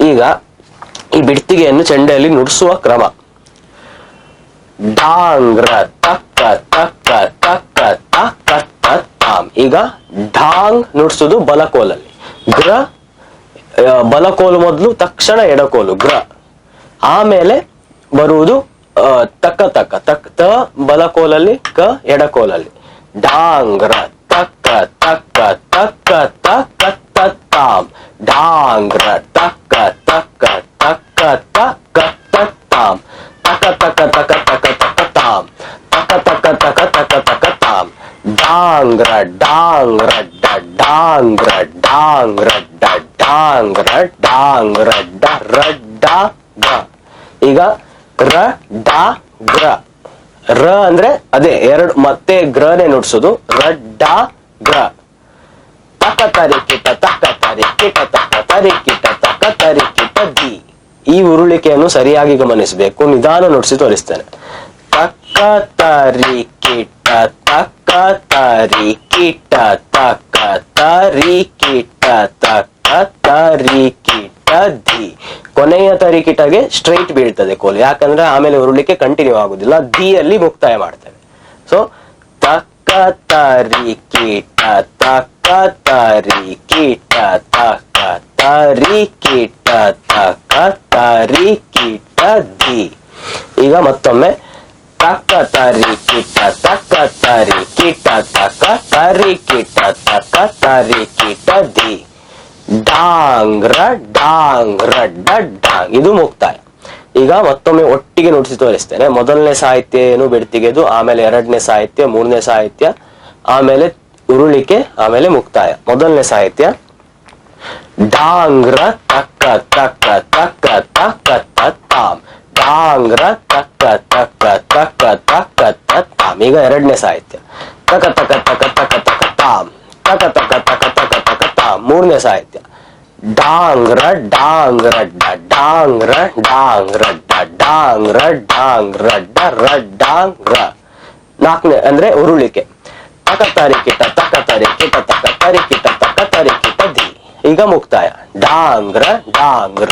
ಈಗ ಈ ಬಿಡ್ತಿಗೆಯನ್ನು ಚೆಂಡೆಯಲ್ಲಿ ನುಡಿಸುವ ಕ್ರಮ. ಢಾಂಗ್ರ ತಕ್ಕ ತಕ್ಕ ತಕ್ಕ ತಕ್ಕ ತಾಮ್. ಈಗ ಢಾಂಗ್ ನುಡ್ಸುದು ಬಲಕೋಲಲ್ಲಿ, ಗ್ರ ಬಲಕೋಲು ಮೊದಲು, ತಕ್ಷಣ ಎಡಕೋಲು ಗ್ರ, ಆಮೇಲೆ ಬರುವುದು ತಕ್ಕ ತಕ್ಕ ತಕ್ಕ ತ ಬಲಕೋಲಲ್ಲಿ, ಕ ಎಡಕೋಲಲ್ಲಿ. ಢಾಂಗ್ರ ತಕ್ಕ ತಕ್ಕ ತಕ್ಕ ತಕ್ಕ ತಾಮ್. ಢಾಂಗ್ರ ತಕ್ಕ ತಕ್ಕ ತಕ್ಕ ತಕ್ಕ ತಾಮ್. ತಕ ತಕ ತಕ ತಕ ತಕ ತಾಮ್. ತಕ ತಕ ತಕ ತಕ ತಕ ತಾಮ್. ಢಾಂಗ್ರ ಢಾಂಗ್ರ ಢಾಂಗ್ರ ಢಾಂಗ್ರ ಢಾಂಗ್ರ ಢಾಂಗ್ರ ಡ ರ ಡ ಗ. ಈಗ ರ ಡ ಗ್ರ. ರ ಅಂದ್ರೆ ಅದೇ ಎರಡು ಮತ್ತೆ ಗ್ರನೇ ನುಡ್ಸೋದು. ರ ಡ ಗ್ರ. ತಕ ತರಿ ಕಿಟ ತಕ ತರಿ ಕಿಟ ತಕ ತರಿ ಕಿಟ ತಕ ತರಿ ಕಿಟ ದಿ. ಈ ಉರುಳಿಕೆಯನ್ನು ಸರಿಯಾಗಿ ಗಮನಿಸಬೇಕು. ನಿಧಾನ ನುಡಿಸಿ ತೋರಿಸ್ತೇನೆ. ತಕ್ಕ ತರಿ ಕಿಟ ತಕ್ಕ ತರಿ ಕಿಟ ತಕ್ಕ ತರಿ ಕಿಟ ತಕ್ಕ ತರಿ ಕಿಟ ದಿ. ಕೊನೆಯ ತರಿಕಿಟಗೆ ಸ್ಟ್ರೈಟ್ ಬೀಳ್ತದೆ ಕೋಲು, ಯಾಕಂದ್ರೆ ಆಮೇಲೆ ಉರುಳಿಕೆ ಕಂಟಿನ್ಯೂ ಆಗುದಿಲ್ಲ. ದಿ ಅಲ್ಲಿ ಮುಕ್ತಾಯ ಮಾಡ್ತೇವೆ. ಸೊ ತಕ್ಕ ತರಿ ಕಿಟ ತಕ್ಕ ತರಿ ಕಿಟ ತಕ್ಕ ತರಿ ಕಿಟ ತಕ್ಕ ತರಿ ಕಿಟ ದಿ. ಈಗ ಮತ್ತೊಮ್ಮೆ ತಕ್ಕ ತರಿ ಕಿಟ ತಕ್ಕ ತರಿ ಕಿಟ ತಕ್ಕ ತರಿ ಕಿಟ ತಕ್ಕ ತರಿ ಕಿಟ ದಿ. ಢಾಂಗ್ರ ಢಾಂಗ್ರ ಢಾಂಗ್. ಇದು ಮುಕ್ತಾಯ. ಈಗ ಮತ್ತೊಮ್ಮೆ ಒಟ್ಟಿಗೆ ನುಡಿಸಿ ತೋರಿಸ್ತೇನೆ. ಮೊದಲನೇ ಸಾಹಿತ್ಯ ಏನು ಬೆಡ್ತಿಗೆದು, ಆಮೇಲೆ ಎರಡನೇ ಸಾಹಿತ್ಯ, ಮೂರನೇ ಸಾಹಿತ್ಯ, ಆಮೇಲೆ ಉರುಳಿಕೆ, ಆಮೇಲೆ ಮುಕ್ತಾಯ. ಮೊದಲನೇ ಸಾಹಿತ್ಯ. ಢಾಂಗ್ರ ತಕ್ಕ ತಕ್ಕ ತಕ್ಕ ತಕ್ಕ ತಾಮ್. ಢಾಂಗ್ರ ತಕ್ಕ ತಕ್ಕ ತಕ್ಕ ತಕ್ಕ ತಾಮ್. ಈಗ ಎರಡನೇ ಸಾಹಿತ್ಯ. ತಕ ತಕ ತಕ ತಕ ತಕ ತಾಮ್. ತಕ ತಕ ತಕ ತಕ ತಕ ತಾಮ್. ಮೂರನೇ ಸಾಹಿತ್ಯ. ಢಾಂಗ್ರ ಢಾಂಗ್ರ ಢಾಂಗ್ರ ಢಾಂಗ್ರ ಢಾಂಗ್ರ ಢಾಂಗ್ರ ರ ಢಾಂಗ್ರ. ನಾಲ್ಕನೇ ಅಂದ್ರೆ ಉರುಳಿಕೆ. ತಕ ತರಿ ಕಿಟ ತಕ ತರಿ ಕಿಟ ತಕ ತರಿ ಕಿಟ ತಕ ತರಿ ಕಿಟ ದಿ. ಈಗ ಮುಕ್ತಾಯ. ಢಾಂಗ್ರ ಢಾಂಗ್ರ